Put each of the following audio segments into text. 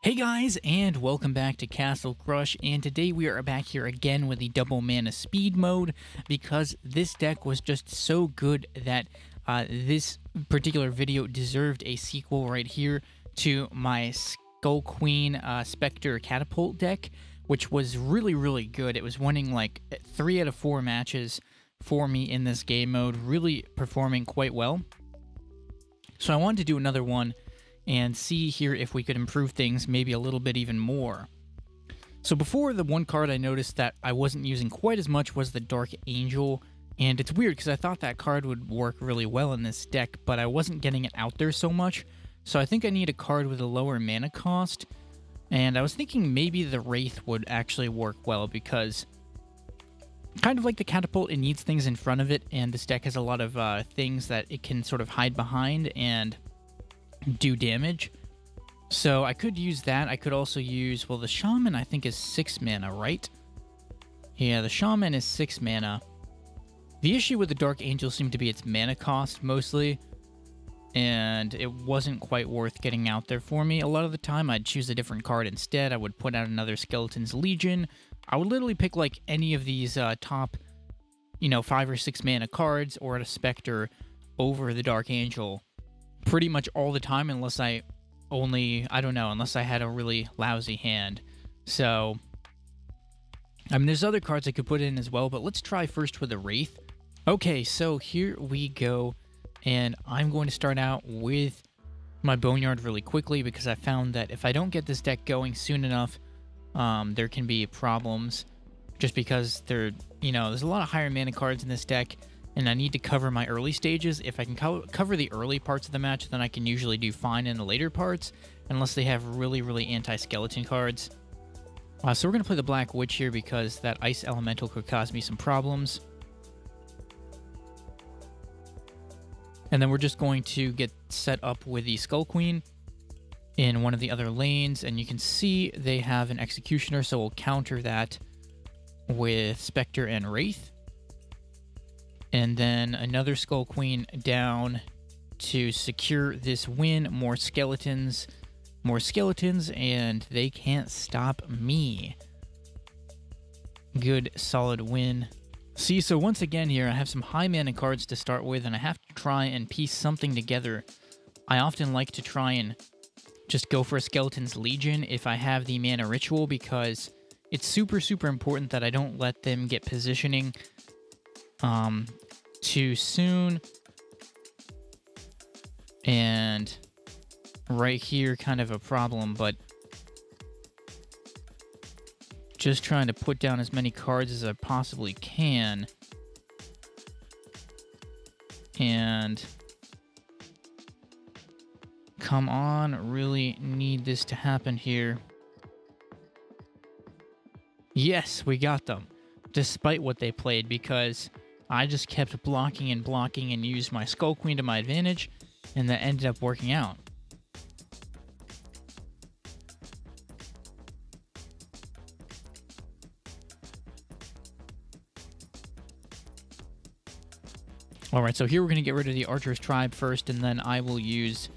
Hey guys, and welcome back to Castle Crush, and today we are back here again with the double mana speed mode, because this deck was just so good that this particular video deserved a sequel right here to my Skull Queen Spectre Catapult deck, which was really good. It was winning like 3 out of 4 matches for me in this game mode, really performing quite well. So I wanted to do another one and see here if we could improve things maybe a little bit even more. So before, the one card I noticed that I wasn't using quite as much was the Dark Angel, and it's weird because I thought that card would work really well in this deck, but I wasn't getting it out there so much, so I think I need a card with a lower mana cost, and I was thinking maybe the Wraith would actually work well because kind of like the Catapult, it needs things in front of it, and this deck has a lot of things that it can sort of hide behind and do damage. So I could use that. I could also use, well, the Shaman I think is 6 mana, right? Yeah, the Shaman is 6 mana. The issue with the Dark Angel seemed to be its mana cost mostly, and it wasn't quite worth getting out there for me. A lot of the time I'd choose a different card instead. I would put out another Skeleton's Legion. I would literally pick like any of these top, 5 or 6 mana cards or a Spectre over the Dark Angel pretty much all the time, unless I had a really lousy hand. So, I mean, there's other cards I could put in as well, but let's try first with the Wraith. Okay, so here we go, and I'm going to start out with my Boneyard really quickly, because I found that if I don't get this deck going soon enough, there can be problems, just because there's a lot of higher mana cards in this deck, and I need to cover my early stages. If I can cover the early parts of the match, then I can usually do fine in the later parts, unless they have really anti-skeleton cards. So we're going to play the Black Witch here, because that Ice Elemental could cause me some problems. And then we're just going to get set up with the Skull Queen in one of the other lanes, and you can see they have an Executioner, so we'll counter that with Spectre and Wraith. And then another Skull Queen down to secure this win. More skeletons, and they can't stop me. Good, solid win. See, so once again here, I have some high mana cards to start with, and I have to try and piece something together. I often like to try and just go for a Skeleton's Legion if I have the Mana Ritual, because it's super important that I don't let them get positioning too soon. And right here, kind of a problem, but just trying to put down as many cards as I possibly can. And come on, really need this to happen here. Yes, we got them, despite what they played, because I just kept blocking and used my Skull Queen to my advantage, and that ended up working out. Alright, so here we're going to get rid of the Archer's Tribe first, and then I will use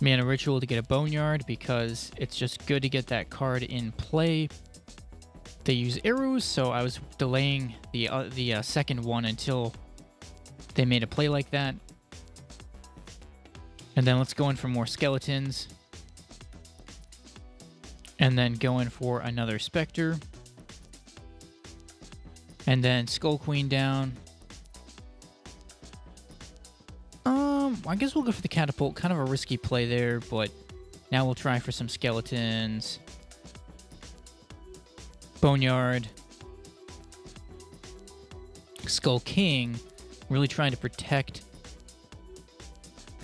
Mana Ritual to get a Boneyard, because it's just good to get that card in play. They use arrows, so I was delaying the second one until they made a play like that. And then let's go in for more skeletons. And then go in for another Spectre. And then Skull Queen down. I guess we'll go for the Catapult. Kind of a risky play there, but now we'll try for some skeletons. Boneyard, Skull King, really trying to protect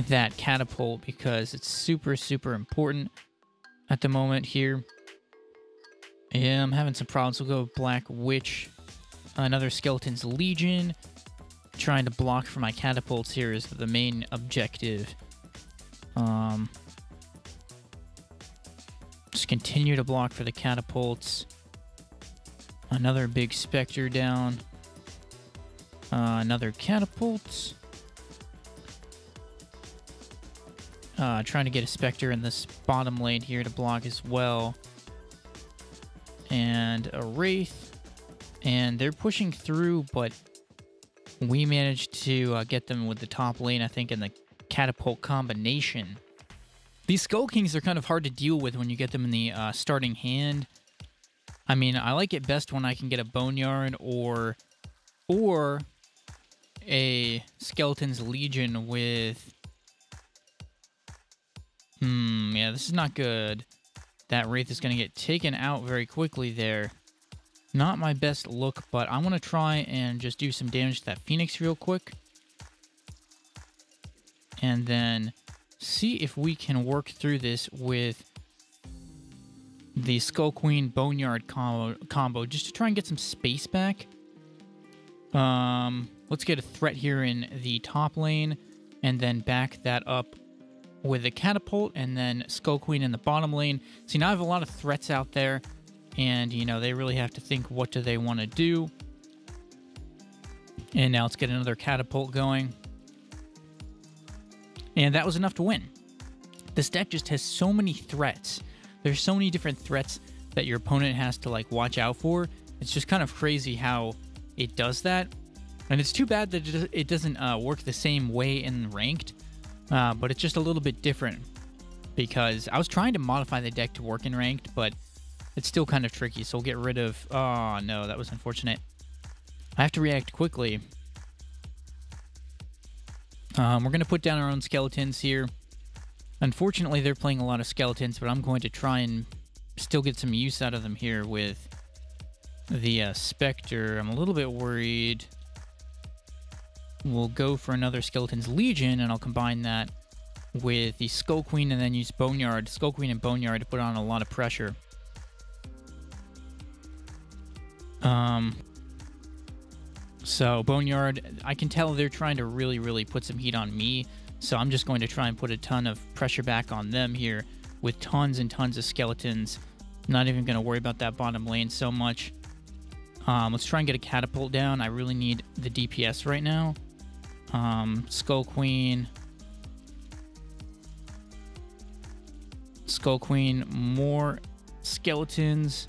that Catapult, because it's super important at the moment here. Yeah, I'm having some problems. We'll go Black Witch, another Skeleton's Legion. Trying to block for my Catapults here is the main objective. Just continue to block for the Catapults. Another big Spectre down. Another Catapult. Trying to get a Spectre in this bottom lane here to block as well. And a Wraith. And they're pushing through, but we managed to get them with the top lane, I think, in the Catapult combination. These Skull Kings are kind of hard to deal with when you get them in the starting hand. I mean, I like it best when I can get a Boneyard or a Skeleton's Legion with... yeah, this is not good. That Wraith is going to get taken out very quickly there. Not my best look, but I want to try and just do some damage to that Phoenix real quick. And then see if we can work through this with the Skull Queen Boneyard combo just to try and get some space back. Let's get a threat here in the top lane and then back that up with a Catapult and then Skull Queen in the bottom lane. See, now I have a lot of threats out there and, you know, they really have to think what do they want to do. And now let's get another Catapult going. And that was enough to win. This deck just has so many threats. There's so many different threats that your opponent has to, like, watch out for. It's just kind of crazy how it does that. And it's too bad that it doesn't work the same way in ranked. But it's just a little bit different. Because I was trying to modify the deck to work in ranked, but it's still kind of tricky. So we'll get rid of... Oh, no, that was unfortunate. I have to react quickly. We're going to put down our own skeletons here. Unfortunately, they're playing a lot of skeletons, but I'm going to try and still get some use out of them here with the Spectre. I'm a little bit worried. We'll go for another Skeleton's Legion, and I'll combine that with the Skull Queen and then use Boneyard. Skull Queen and Boneyard to put on a lot of pressure. So Boneyard, I can tell they're trying to really put some heat on me. So I'm just going to try and put a ton of pressure back on them here with tons and tons of skeletons. Not even going to worry about that bottom lane so much. Let's try and get a Catapult down. I really need the DPS right now. Skull Queen. Skull Queen. More skeletons.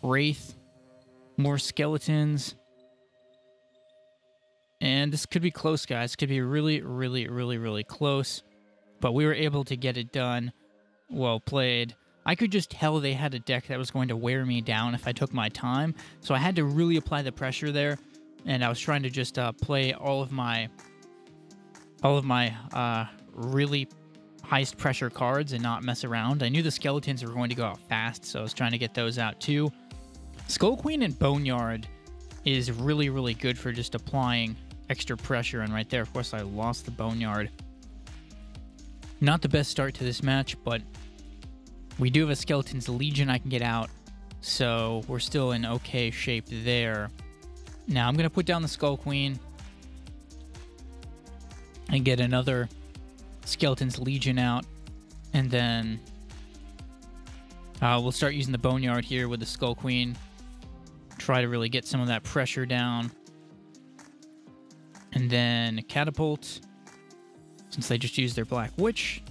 Wraith. More skeletons. And this could be close, guys. Could be really close. But we were able to get it done. Well played. I could just tell they had a deck that was going to wear me down if I took my time. So I had to really apply the pressure there. And I was trying to just play all of my really highest pressure cards and not mess around. I knew the skeletons were going to go out fast, so I was trying to get those out too. Skull Queen and Boneyard is really good for just applying extra pressure. And right there, of course, I lost the Boneyard. Not the best start to this match, but we do have a Skeleton's Legion I can get out, so we're still in okay shape there. Now I'm going to put down the Skull Queen and get another Skeleton's Legion out, and then we'll start using the Boneyard here with the Skull Queen. Try to really get some of that pressure down. And then Catapult, since they just used their Black Witch.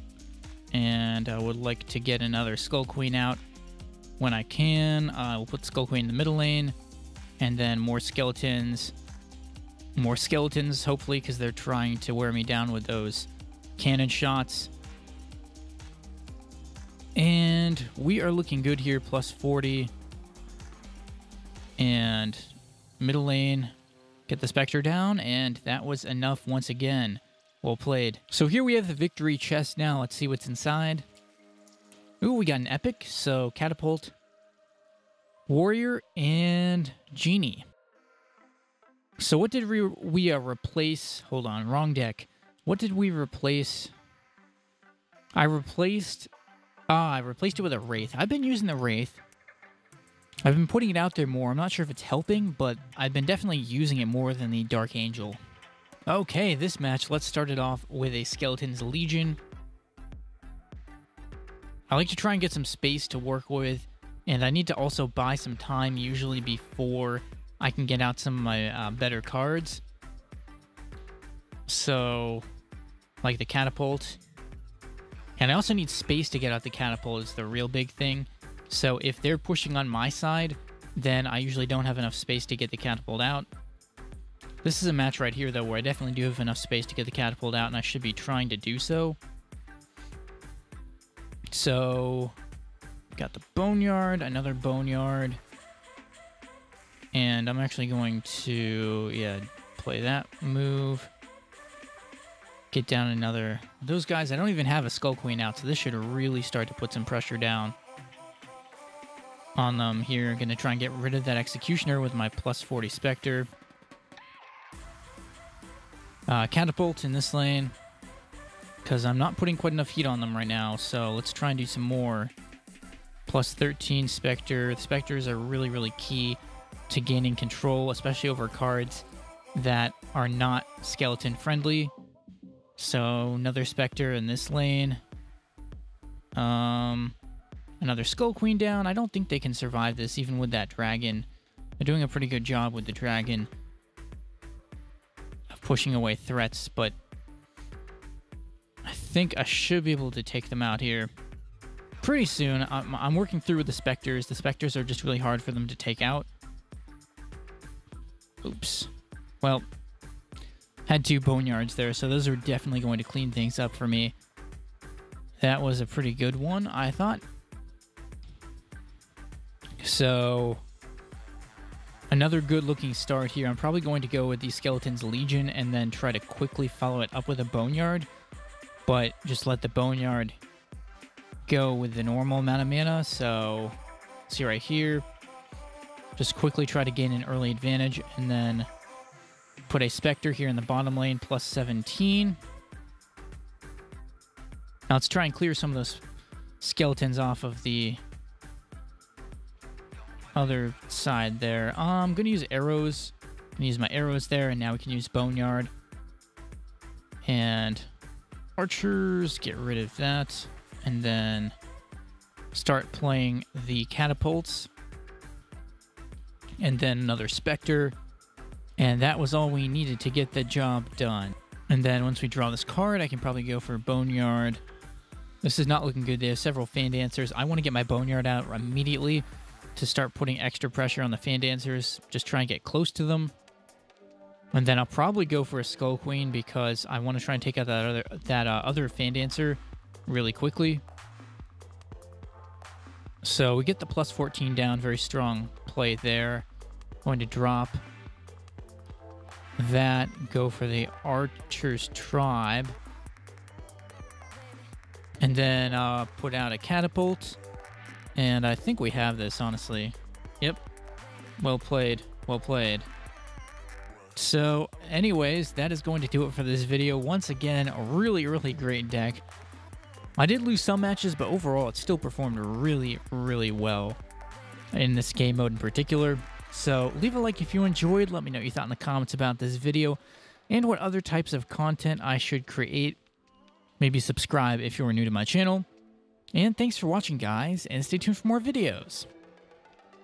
And I would like to get another Skull Queen out when I can. We'll put Skull Queen in the middle lane. And then more skeletons. More skeletons, hopefully, because they're trying to wear me down with those cannon shots. And we are looking good here, plus 40. And middle lane, get the Spectre down, and that was enough once again. Well played. So here we have the victory chest now. Let's see what's inside. Ooh, we got an epic. So Catapult, Warrior, and Genie. So what did we replace? Hold on, wrong deck. What did we replace? I replaced it with a Wraith. I've been using the Wraith. I've been putting it out there more. I'm not sure if it's helping, but I've been definitely using it more than the Dark Angel. Okay, this match, let's start it off with a Skeleton's Legion. I like to try and get some space to work with, and I need to also buy some time, usually before I can get out some of my better cards. So, like the Catapult, And I also need space to get out the catapult is the real big thing. So if they're pushing on my side, then I usually don't have enough space to get the catapult out. This is a match right here, though, where I definitely do have enough space to get the catapult out, and I should be trying to do so. So, got the boneyard, another boneyard. And I'm actually going to, yeah, play that move. Get down another... Those guys, I don't even have a Skull Queen out, so this should really start to put some pressure down on them here. Going to try and get rid of that Executioner with my plus 40 Spectre. Catapult in this lane, because I'm not putting quite enough heat on them right now, so let's try and do some more. Plus 13 Spectre. The Spectres are really, really key to gaining control, especially over cards that are not skeleton friendly. So another Spectre in this lane. Another Skull Queen down. I don't think they can survive this, even with that dragon. They're doing a pretty good job with the dragon of pushing away threats, but I think I should be able to take them out here pretty soon. I'm working through with the Spectres. The Spectres are just really hard for them to take out. Oops. Well, had 2 boneyards there, so those are definitely going to clean things up for me. That was a pretty good one, I thought. So, another good-looking start here. I'm probably going to go with the Skeleton's Legion and then try to quickly follow it up with a boneyard, but just let the boneyard go with the normal amount of mana. So, see right here. Just quickly try to gain an early advantage, and then put a Spectre here in the bottom lane, plus 17. Now let's try and clear some of those skeletons off of the other side there. I'm going to use arrows. I'm going to use my arrows there, and now we can use boneyard. And archers, get rid of that. And then start playing the catapults. And then another Spectre. And that was all we needed to get the job done. And then once we draw this card, I can probably go for boneyard. This is not looking good. They have several fan dancers. I want to get my boneyard out immediately to start putting extra pressure on the fan dancers. Just try and get close to them. And then I'll probably go for a Skull Queen because I want to try and take out that other fan dancer really quickly. So we get the plus 14 down. Very strong play there. Going to drop that. Go for the Archer's Tribe. And then put out a Catapult. And I think we have this, honestly. Yep. Well played. Well played. So, anyways, that is going to do it for this video. Once again, a really, really great deck. I did lose some matches, but overall, it still performed really, really well in this game mode in particular. So, leave a like if you enjoyed. Let me know what you thought in the comments about this video and what other types of content I should create. Maybe subscribe if you're new to my channel. And thanks for watching, guys, and stay tuned for more videos.